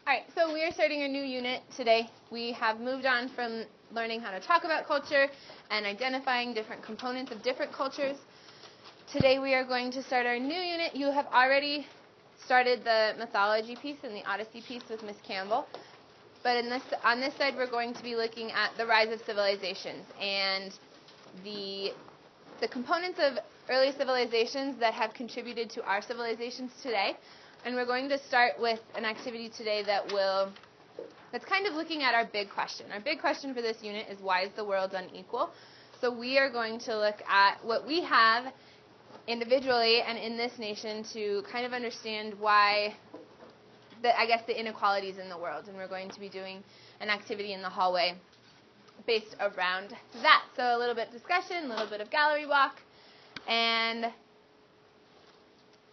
All right, so we are starting a new unit today. We have moved on from learning how to talk about culture and identifying different components of different cultures. Today we are going to start our new unit. You have already started the mythology piece and the Odyssey piece with Miss Campbell. But on this side we're going to be looking at the rise of civilizations and the components of early civilizations that have contributed to our civilizations today. And we're going to start with an activity today that's kind of looking at our big question. Our big question for this unit is, why is the world unequal? So we are going to look at what we have individually and in this nation to kind of understand why, the inequalities in the world. And we're going to be doing an activity in the hallway based around that. So a little bit of discussion, a little bit of gallery walk, and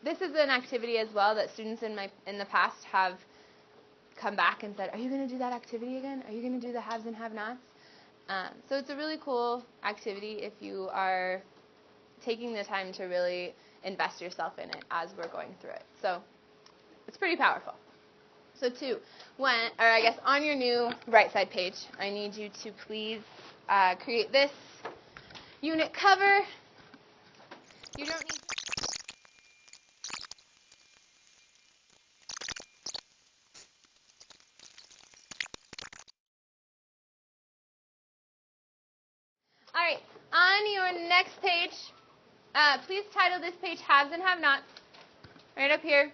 this is an activity as well that students in the past have come back and said, are you going to do that activity again? Are you going to do the haves and have-nots? So it's a really cool activity if you are taking the time to really invest yourself in it as we're going through it. So it's pretty powerful. So on your new right side page, I need you to please create this unit cover. You don't need All right, on your next page, please title this page Haves and Have-Nots, right up here.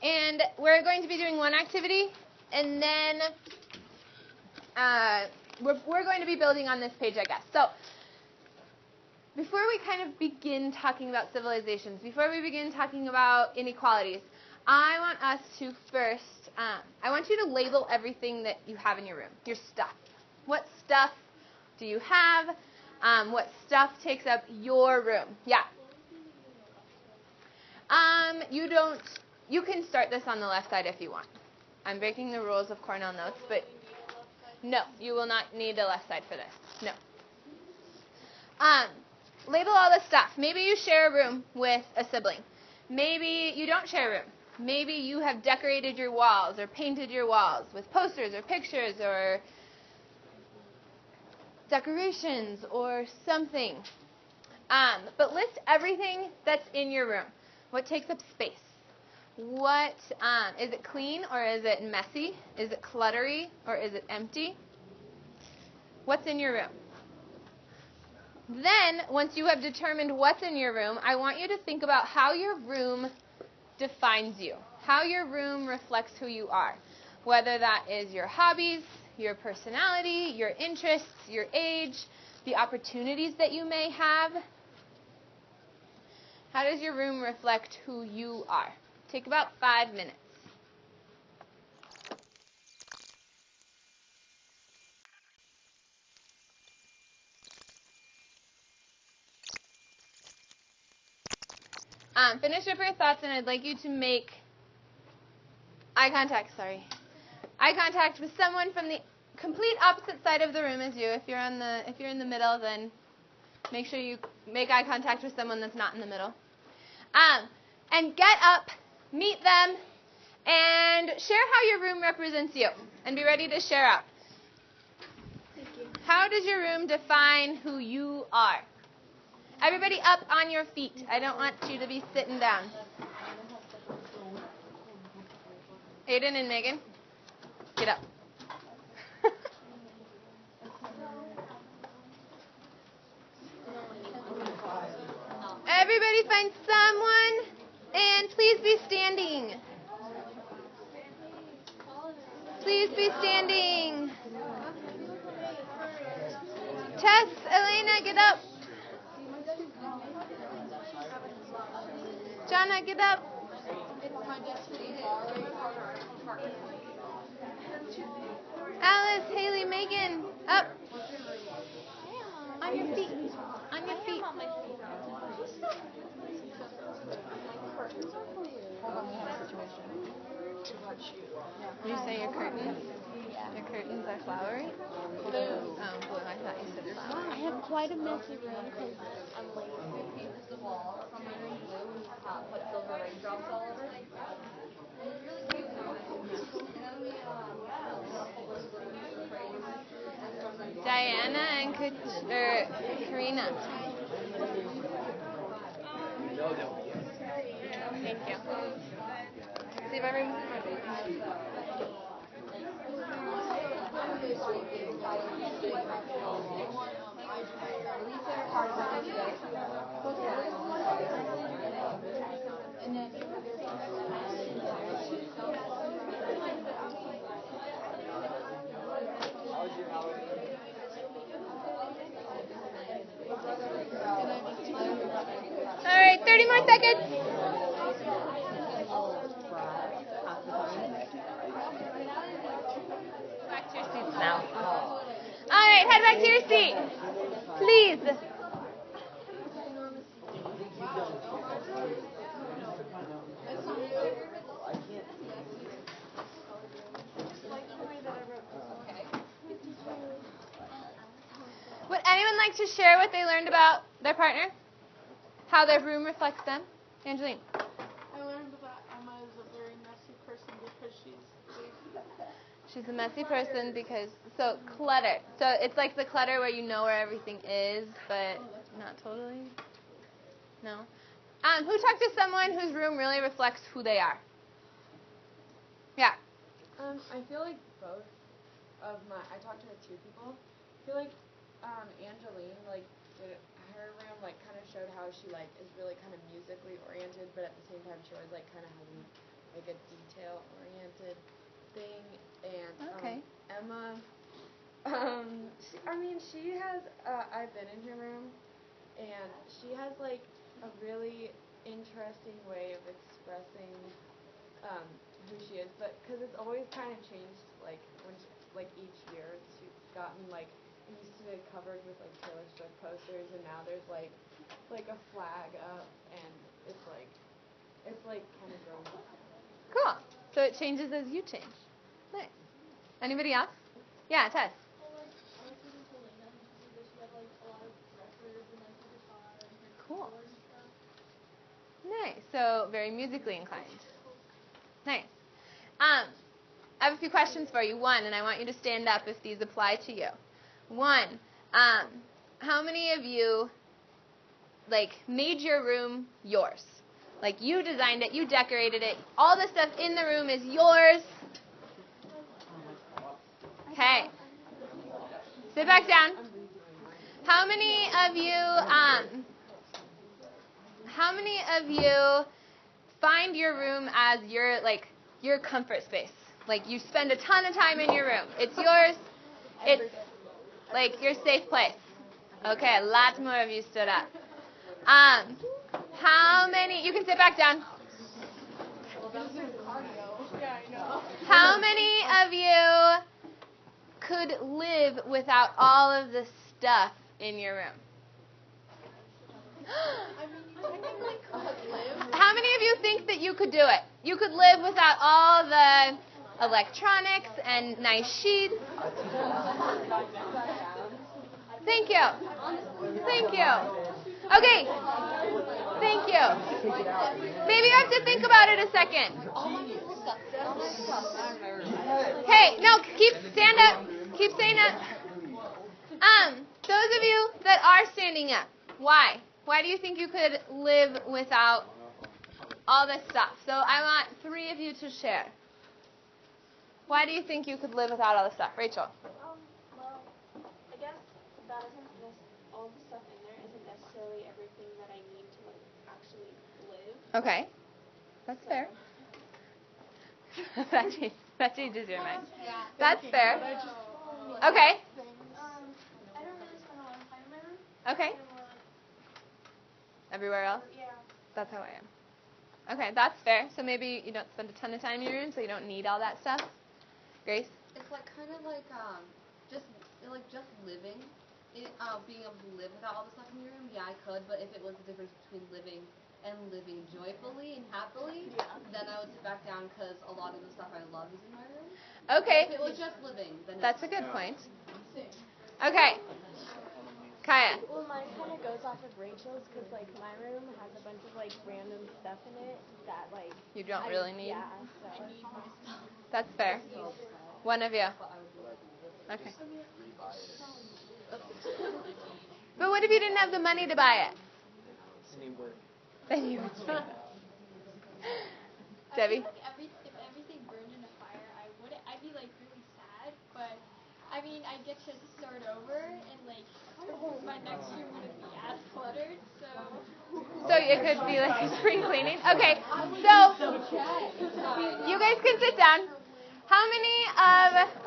And we're going to be doing one activity, and then we're going to be building on this page, I guess. So before we kind of begin talking about civilizations, before we begin talking about inequalities, I want us to first, I want you to label everything that you have in your room, your stuff. What stuff do you have? What stuff takes up your room? Yeah. You can start this on the left side if you want. I'm breaking the rules of Cornell Notes, but no, you will not need the left side for this. No. Label all the stuff. Maybe you share a room with a sibling. Maybe you don't share a room. Maybe you have decorated your walls or painted your walls with posters or pictures or decorations or something. But list everything that's in your room. What takes up space? What is it clean or is it messy? Is it cluttery or is it empty? What's in your room? Then, once you have determined what's in your room, I want you to think about how your room defines you, how your room reflects who you are, whether that is your hobbies, your personality, your interests, your age, the opportunities that you may have. How does your room reflect who you are? Take about 5 minutes. Finish up your thoughts, and I'd like you to make eye contact with someone from the complete opposite side of the room as you. If you're in the middle, then make sure you make eye contact with someone that's not in the middle. And get up, meet them, and share how your room represents you. And be ready to share out. Thank you. How does your room define who you are? Everybody up on your feet. I don't want you to be sitting down. Aiden and Megan, get up. Everybody find someone, and please be standing. Please be standing. Tess, Elena, get up. Jonna, get up. Alice, Haley, Megan, up. On your feet. On your feet. Did you say your curtains? Yeah. Your curtains are flowery? Blue. Oh, blue. I thought you said flowery. I have quite a messy room because I'm lazy. The wall from my room blue and put silver raindrops all over it. Anna and Karina. Thank you. See if I remove All right, 30 more seconds. Back to your seats now. All right, head back to your seat. Please. Would anyone like to share what they learned about their partner? How their room reflects them? Angeline. I learned that Emma is a very messy person because she's lazy. She's a messy person because, so clutter. So it's like the clutter where you know where everything is, but not totally. No. Who talked to someone whose room really reflects who they are? Yeah. I feel like both of I talked to two people. I feel like Angeline, like, her room, like, kind of showed how she, like, is really kind of musically oriented, but at the same time she always, like, kind of has, like, a detail-oriented thing. And Emma, she has, I've been in her room, and she has, like, a really interesting way of expressing who she is, but because it's always kind of changed, like, when she, like, each year she's gotten, like, it used to be covered with, like, Taylor Swift posters, and now there's, like a flag up, and it's, like, kind of grown up. Cool. So it changes as you change. Nice. Anybody else? Yeah, Tess. Cool. Nice. So very musically inclined. Nice. I have a few questions for you. One, and I want you to stand up if these apply to you. One, how many of you, like, made your room yours? Like, you designed it, you decorated it, all the stuff in the room is yours. Okay. Sit back down. How many of you find your room as your comfort space? Like, you spend a ton of time in your room. It's yours. It's like your safe place. Okay, lots more of you stood up. How many, you can sit back down. How many of you could live without all of the stuff in your room? How many of you think that you could do it? You could live without all the electronics and nice sheets. Thank you. Thank you. Okay. Thank you. Maybe you have to think about it a second. Hey, no, stand up. Keep saying up. Those of you that are standing up, why? Why do you think you could live without all this stuff? So I want 3 of you to share. Why do you think you could live without all this stuff? Rachel. Well, I guess that isn't all the stuff in there isn't necessarily everything that I need to actually live. Okay. That's fair. that changes your mind. That's fair. Okay. I don't really spend a lot of time in my room. Okay. Everywhere else? Yeah. That's how I am. Okay, that's fair. So maybe you don't spend a ton of time in your room, so you don't need all that stuff. Grace? It's like kind of like just living, being able to live without all the stuff in your room. Yeah, I could, but if it was the difference between living and living joyfully and happily, then I would sit back down because a lot of the stuff I love is in my room. Okay. If it was just living, then that's a good point. Okay. Kaya. Well, mine kind of goes off of Rachel's because, like, my room has a bunch of, like, random stuff in it that, like... You don't really need? Yeah, so... I need my stuff. That's fair. One of you. Okay. But what if you didn't have the money to buy it? Then you would. Debbie? I feel like if everything burned in a fire, I'd be like really sad, but I mean, I'd get to start over and like my next room wouldn't be as cluttered, so. So it could be like spring cleaning. Okay, so you guys can sit down. How many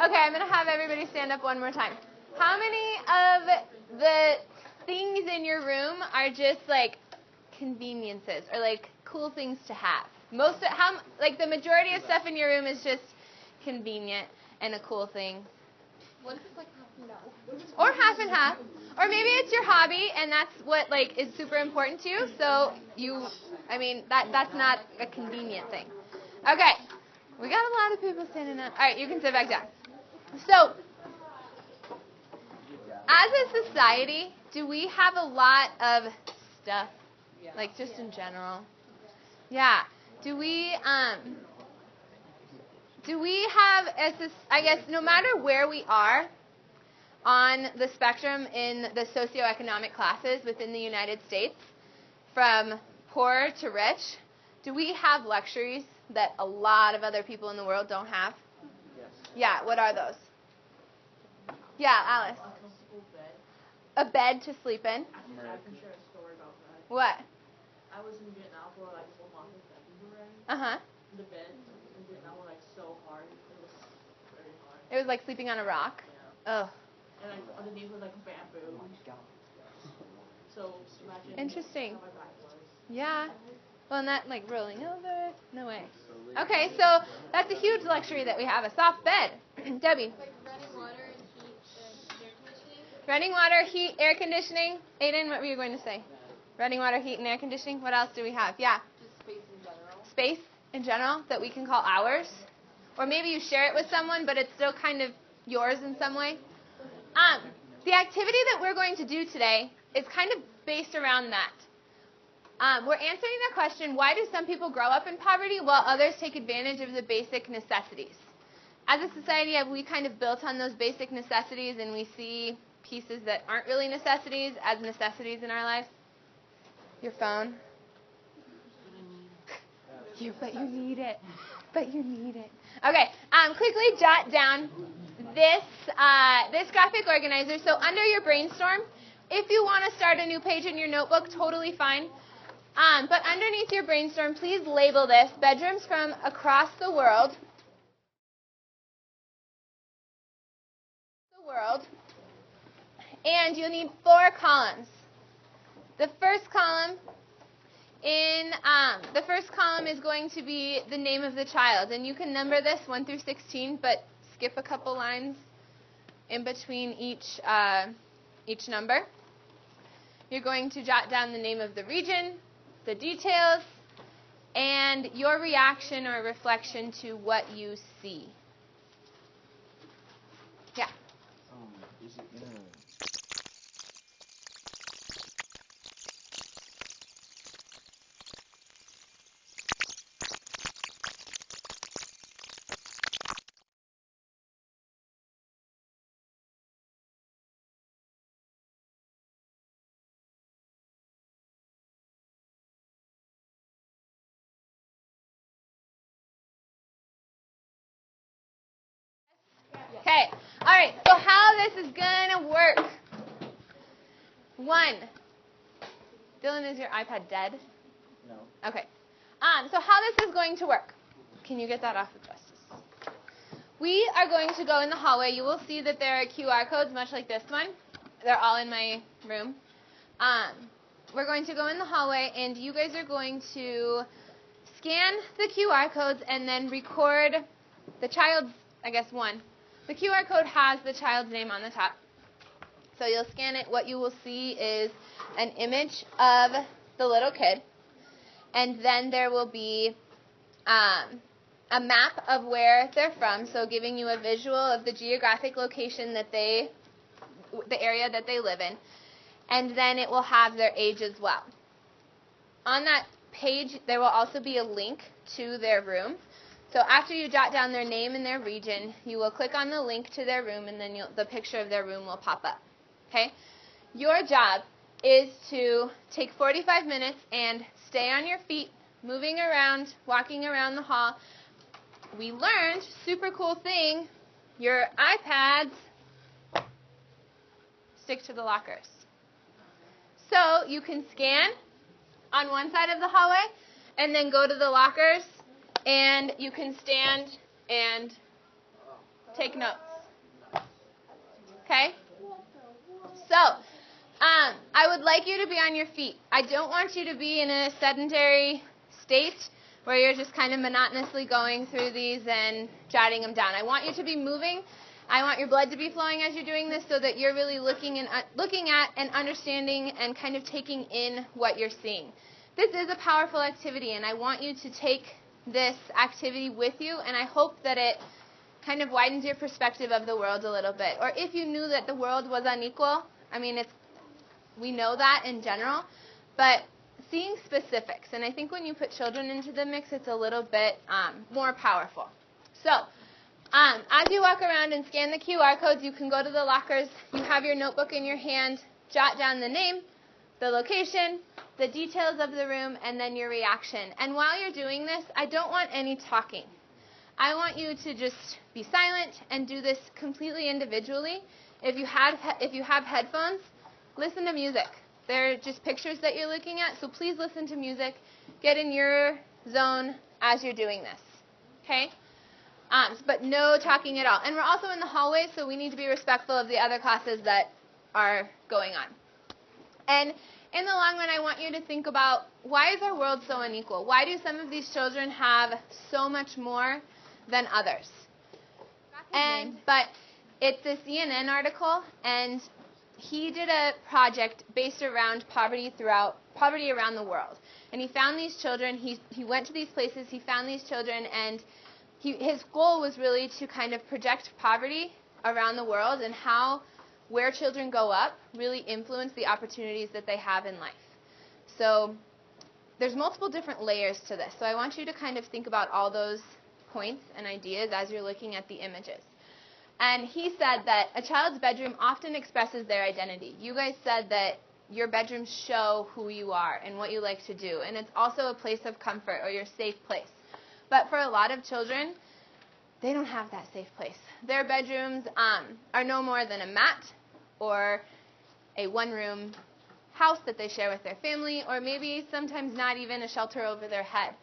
okay, I'm going to have everybody stand up one more time. How many of the things in your room are just like conveniences or like cool things to have? The majority of stuff in your room is just convenient and a cool thing. What if it's like half and half? Or half and half. Or maybe it's your hobby and that's what like is super important to you. So that's not a convenient thing. Okay. We got a lot of people standing up. All right, you can sit back down. So, as a society, do we have a lot of stuff? Like just in general? Yeah. Do we have, I guess, no matter where we are on the spectrum in the socioeconomic classes within the United States, from poor to rich, do we have luxuries that a lot of other people in the world don't have? Yes. Yeah, what are those? Yeah, Alice. A comfortable bed. A bed to sleep in. I can share a story about that. What? I was in Vietnam for like 4 months in February. Uh-huh. The bed in Vietnam was like so hard. It was very hard. It was like sleeping on a rock? Yeah. Oh. And like underneath was like bamboo. So imagine Interesting. how my back was. Yeah. Well, and that like rolling over? No way. Okay, so that's a huge luxury that we have, a soft bed. Debbie. Like running water and heat and air conditioning. Running water, heat, air conditioning. Aiden, what were you going to say? Running water, heat, and air conditioning. What else do we have? Yeah. Just space in general. Space in general that we can call ours. Or maybe you share it with someone, but it's still kind of yours in some way. The activity that we're going to do today is kind of based around that. We're answering the question, why do some people grow up in poverty while others take advantage of the basic necessities? As a society, have we kind of built on those basic necessities and we see pieces that aren't really necessities as necessities in our lives? Your phone? But you need it. But you need it. Okay, quickly jot down this graphic organizer. So under your brainstorm, if you want to start a new page in your notebook, totally fine. But underneath your brainstorm, please label this bedrooms from across the world. And you'll need 4 columns. The first column is going to be the name of the child, and you can number this 1 through 16, but skip a couple lines in between each number. You're going to jot down the name of the region, the details, and your reaction or reflection to what you see. Yeah. Is it in a... Okay. All right. So how this is going to work. 1. Dylan, is your iPad dead? No. Okay. So how this is going to work. Can you get that off of Justice? We are going to go in the hallway. You will see that there are QR codes, much like this one. They're all in my room. We're going to go in the hallway, and you guys are going to scan the QR codes and then record the child's, I guess, one. The QR code has the child's name on the top. So you'll scan it. What you will see is an image of the little kid. And then there will be a map of where they're from, so giving you a visual of the geographic location that the area that they live in. And then it will have their age as well. On that page, there will also be a link to their room. So after you jot down their name and their region, you will click on the link to their room, and then the picture of their room will pop up. Okay? Your job is to take 45 minutes and stay on your feet, moving around, walking around the hall. We learned, super cool thing, your iPads stick to the lockers. So you can scan on one side of the hallway and then go to the lockers, and you can stand and take notes. Okay? So, I would like you to be on your feet. I don't want you to be in a sedentary state where you're just kind of monotonously going through these and jotting them down. I want you to be moving. I want your blood to be flowing as you're doing this so that you're really looking at and understanding and kind of taking in what you're seeing. This is a powerful activity, and I want you to take this activity with you, and I hope that it kind of widens your perspective of the world a little bit. Or if you knew that the world was unequal, I mean, we know that in general, but seeing specifics, and I think when you put children into the mix, it's a little bit more powerful. So, as you walk around and scan the QR codes, you can go to the lockers, you have your notebook in your hand, jot down the name, the location, the details of the room, and then your reaction. And while you're doing this, I don't want any talking. I want you to just be silent and do this completely individually. If you have headphones, listen to music. They're just pictures that you're looking at, so please listen to music. Get in your zone as you're doing this. Okay? But no talking at all. And we're also in the hallway, so we need to be respectful of the other classes that are going on. And in the long run, I want you to think about, why is our world so unequal? Why do some of these children have so much more than others? But it's a CNN article, and he did a project based around poverty around the world. And he found these children, he went to these places, he found these children, and his goal was really to kind of project poverty around the world and how where children go up really influence the opportunities that they have in life. So there's multiple different layers to this. So I want you to kind of think about all those points and ideas as you're looking at the images. And he said that a child's bedroom often expresses their identity. You guys said that your bedrooms show who you are and what you like to do. And it's also a place of comfort or your safe place. But for a lot of children, they don't have that safe place. Their bedrooms are no more than a mat or a one-room house that they share with their family, or maybe sometimes not even a shelter over their head,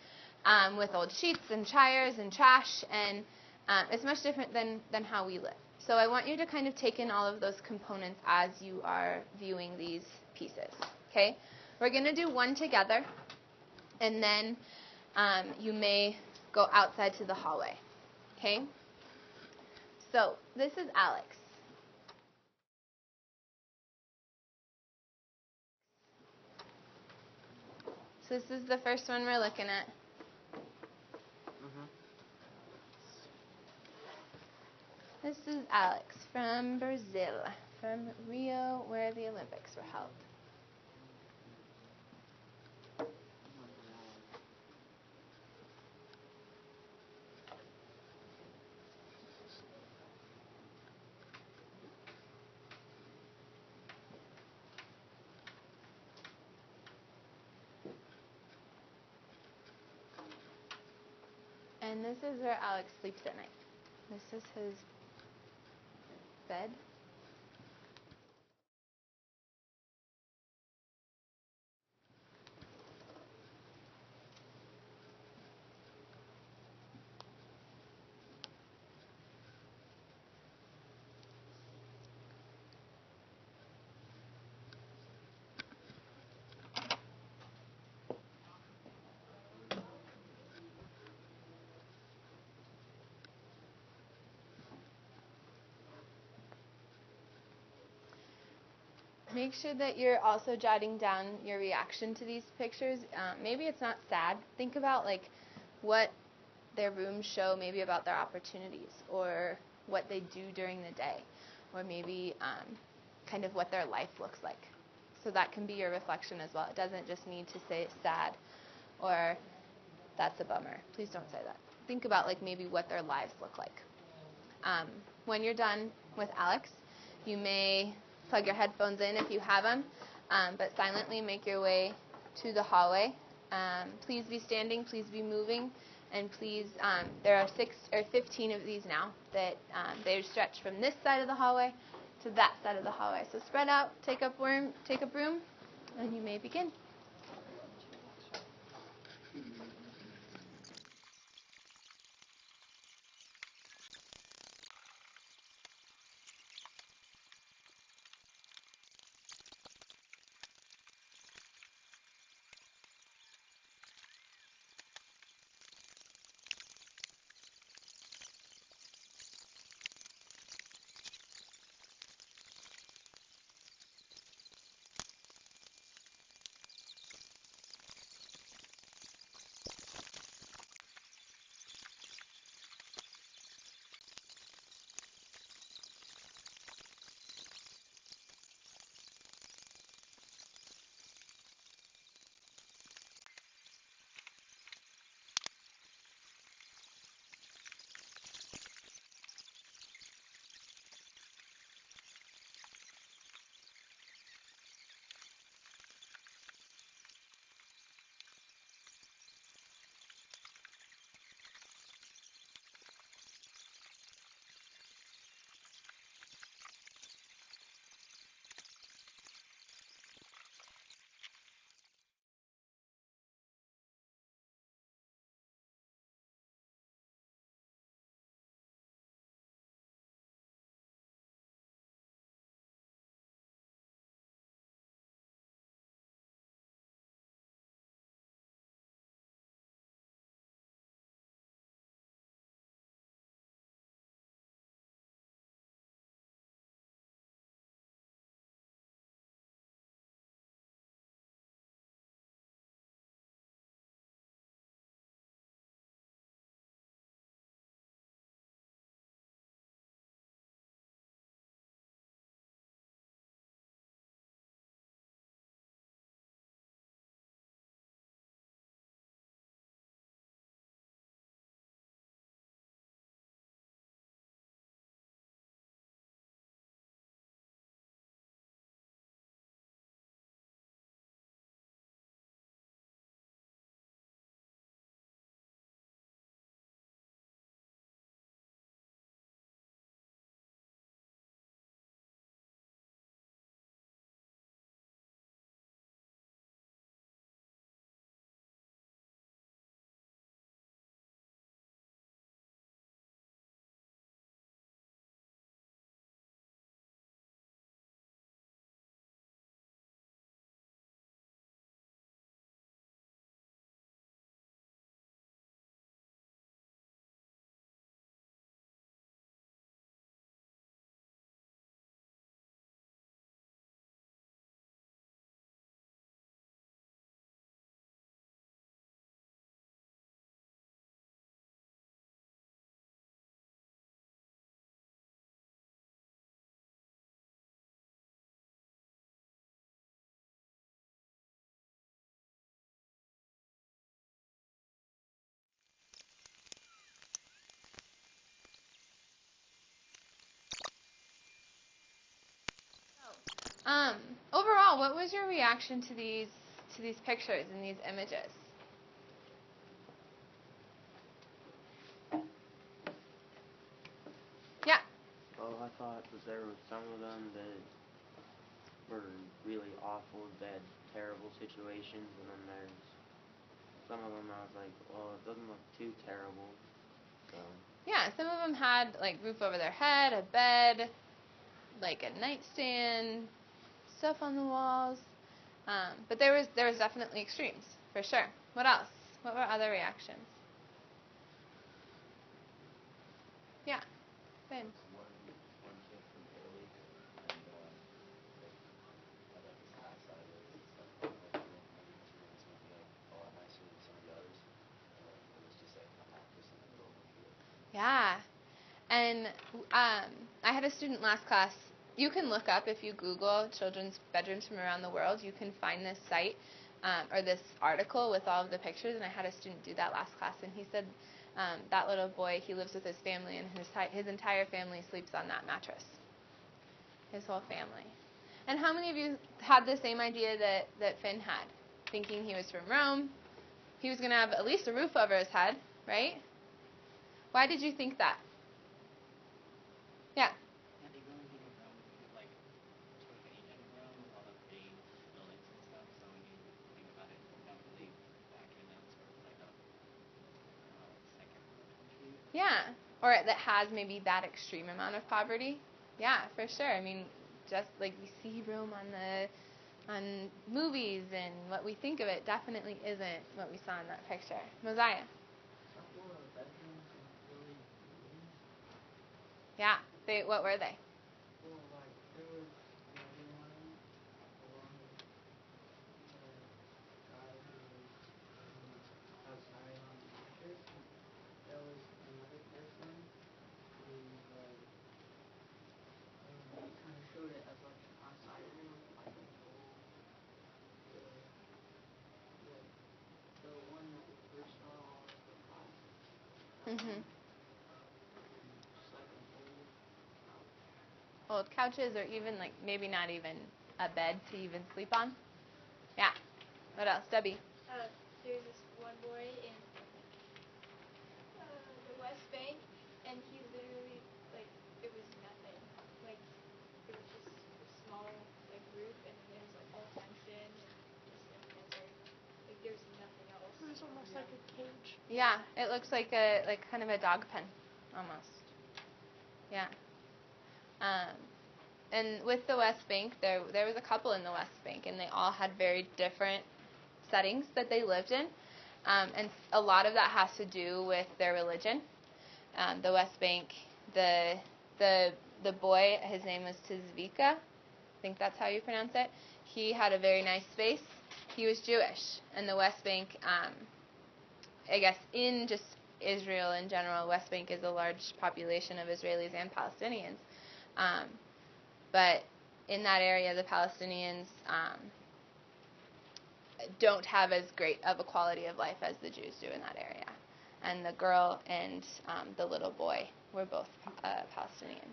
with old sheets and chairs and trash, and it's much different than how we live. So I want you to kind of take in all of those components as you are viewing these pieces. Okay? We're going to do one together, and then you may go outside to the hallway. Okay? So this is Alex. So this is the first one we're looking at. This is Alex from Brazil, from Rio, where the Olympics were held. And this is where Alex sleeps at night. This is his bed. Make sure that you're also jotting down your reaction to these pictures. Maybe it's not sad. Think about like what their rooms show maybe about their opportunities, or what they do during the day, or maybe kind of what their life looks like. So that can be your reflection as well. It doesn't just need to say sad or that's a bummer. Please don't say that. Think about like maybe what their lives look like. When you're done with Alex, you may plug your headphones in if you have them, but silently make your way to the hallway. Please be standing, please be moving, and please, there are 6 or 15 of these now that they stretch from this side of the hallway to that side of the hallway. So spread out, take up room, and you may begin. Overall, what was your reaction to these pictures and these images? Yeah. Well, I thought that there were some of them that were really awful, bad, terrible situations, and then there's some of them I was like, well, it doesn't look too terrible. So. Yeah, some of them had like roof over their head, a bed, like a nightstand, stuff on the walls. But there was definitely extremes, for sure. What else? What were other reactions? Yeah, Ben. One kid from Italy, and I thought this last side of it, it's like maybe this room's gonna be like a lot nicer than some of the others, and then it was just like a mattress in the middle of the field. Yeah, and I had a student last class. You can look up, if you Google children's bedrooms from around the world, you can find this site or this article with all of the pictures, and I had a student do that last class, and he said that little boy, he lives with his family, and his entire family sleeps on that mattress, his whole family. And how many of you had the same idea that Finn had? Thinking he was from Rome. He was going to have at least a roof over his head, right? Why did you think that? Yeah. Yeah, they really think of Rome like sort of ancient Rome with all the pretty buildings and stuff. So when you think about it, you don't really factor in that sort of like a second world country. Yeah. Or that has maybe that extreme amount of poverty. Yeah, for sure. I mean, just like we see Rome on movies, and what we think of it definitely isn't what we saw in that picture. Mosiah. Yeah. What were they? Well, like, there was another one along with the guy who was outside on the picture. There was another person who, like, he kind of showed it as, like, an outside room, like an old, the one that we first saw was the closet. Mm-hmm. Just like an old couch. Old couches, or even like maybe not even a bed to even sleep on. Yeah. What else, Debbie? There's this one boy in the West Bank, and he literally, like, it was nothing. Like, it was just a small, like, roof, and then there was, like, all fenced in, and just a desert. Like, there's nothing else. It was almost like a cage. Yeah, it looks like kind of a dog pen, almost. Yeah. And with the West Bank, there was a couple in the West Bank, and they all had very different settings that they lived in, and a lot of that has to do with their religion. The West Bank, the boy, his name was Tzvika, I think that's how you pronounce it. He had a very nice face. He was Jewish, and the West Bank, I guess in just Israel in general, West Bank is a large population of Israelis and Palestinians. But in that area, the Palestinians don't have as great of a quality of life as the Jews do in that area. And the girl and the little boy were both Palestinian.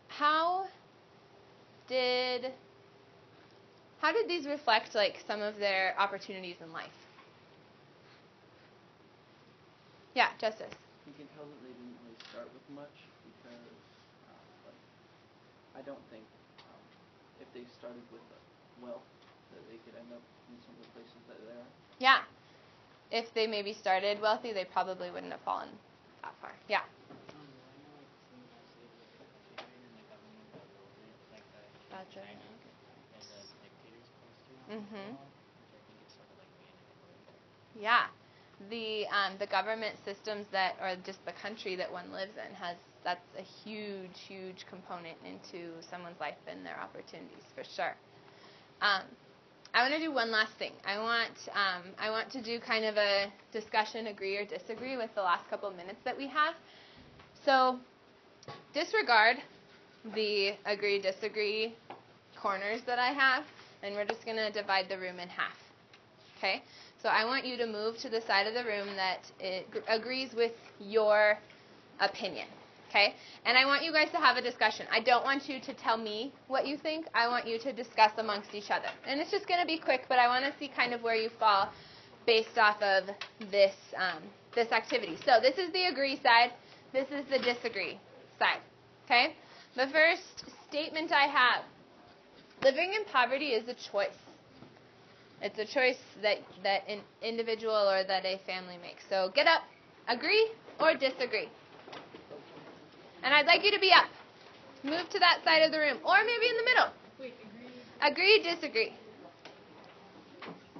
How did these reflect like some of their opportunities in life? Yeah, Justice. You can tell that they didn't really start with much because, like, I don't think if they started with wealth that they could end up in some of the places that they are. Yeah. If they maybe started wealthy, they probably wouldn't have fallen that far. Yeah. That's right. Mhm. Yeah. The government systems or just the country that one lives in that's a huge component into someone's life and their opportunities for sure. I want to do one last thing. I want to do kind of a discussion, agree or disagree with the last couple of minutes that we have. So disregard the agree disagree corners that I have, and we're just going to divide the room in half. Okay? So I want you to move to the side of the room that it agrees with your opinion. Okay? And I want you guys to have a discussion. I don't want you to tell me what you think. I want you to discuss amongst each other. And it's just going to be quick, but I want to see kind of where you fall based off of this activity. So this is the agree side. This is the disagree side. Okay? The first statement I have, living in poverty is a choice. It's a choice that an individual or that a family makes. So get up, agree or disagree. And I'd like you to be up. Move to that side of the room, or maybe in the middle. Wait, Agree, disagree.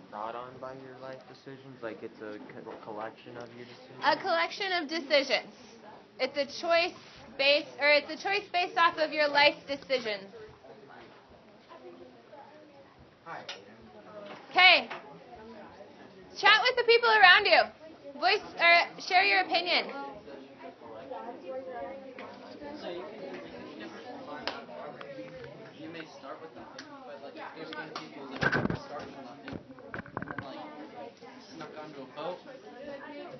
Brought on by your life decisions, like it's a collection of your decisions. A collection of decisions. It's a choice based off of your life decisions. Okay. Chat with the people around you. Voice or share your opinion. You may start with nothing, but like there's been people that start with nothing and then like snuck onto a boat,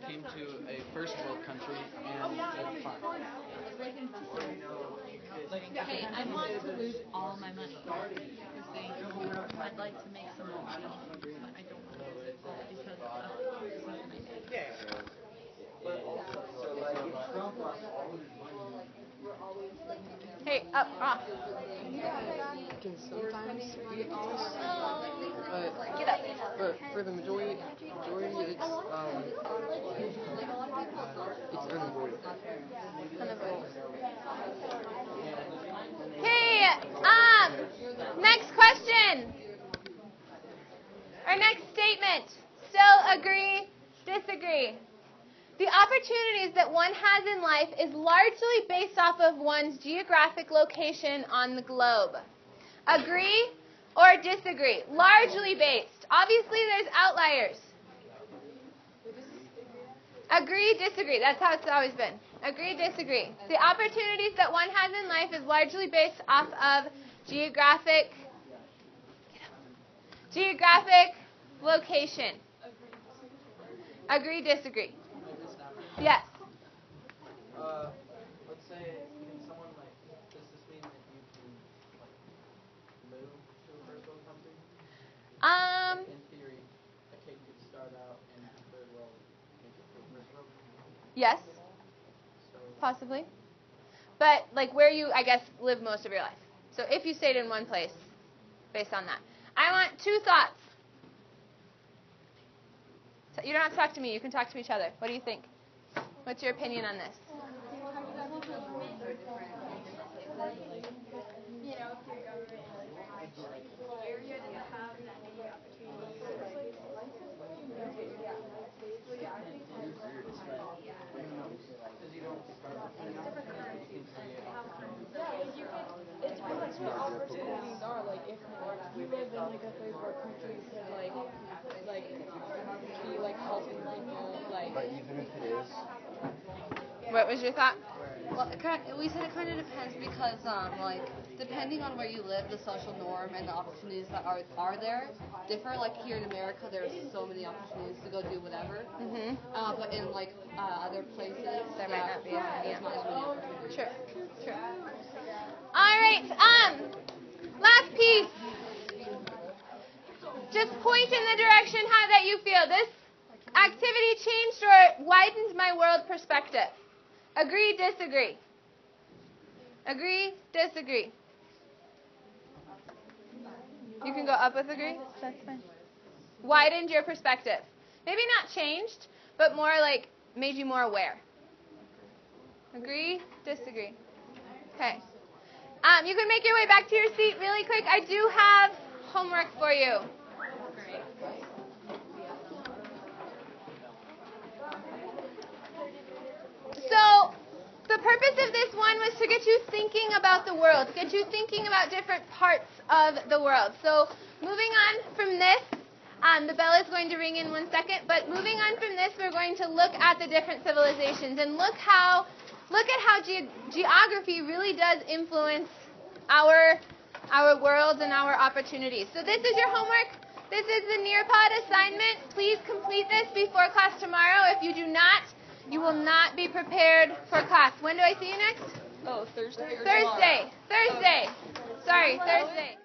came to a first world country, and they're fine. Hey, I want to lose all my money. Because I'd like to make some more money, but I don't want to lose it all because of the decision I made. Hey, up, off. Can sometimes be honest, Get up. but for the majority it's unavoidable. Okay, next question. Our next statement. Still agree, disagree. The opportunities that one has in life is largely based off of one's geographic location on the globe. Agree or disagree? Largely based. Obviously, there's outliers. Agree, disagree. That's how it's always been. Agree, disagree. The opportunities that one has in life is largely based off of geographic location. Agree, disagree. Yes. Let's say, can someone does this mean that you can move to a first world country? In theory, a kid could start out in third world, make it to a first world country. Yes, So possibly. But where you, I guess, live most of your life. So if you stayed in one place, based on that. I want 2 thoughts. So you don't have to talk to me. You can talk to each other. What do you think? What's your opinion on this? Area doesn't have that many opportunities. It's what opportunities are. If you live in a third world country, you could be helping people. But even if it is, What was your thought? Well, we said it kind of depends because, depending on where you live, the social norm and the opportunities that are there differ. Like here in America, there's so many opportunities to go do whatever. Mm-hmm. But in other places, There might not be. there's not as many opportunities. True. All right. Last piece. Just point in the direction how that you feel. This activity changed or widened my world perspective. Agree, disagree. Agree, disagree. You can go up with agree. That's fine. Widened your perspective. Maybe not changed, but more made you more aware. Agree, disagree. Okay. You can make your way back to your seat really quick. I do have homework for you. So, the purpose of this one was to get you thinking about the world, get you thinking about different parts of the world. So, moving on from this, the bell is going to ring in 1 second, but moving on from this, we're going to look at the different civilizations and look at how geography really does influence our worlds and our opportunities. So this is your homework. This is the Nearpod assignment. Please complete this before class tomorrow. If you do not, you will not be prepared for class. When do I see you next? Oh, Thursday or Thursday. tomorrow? Thursday. Sorry, Thursday.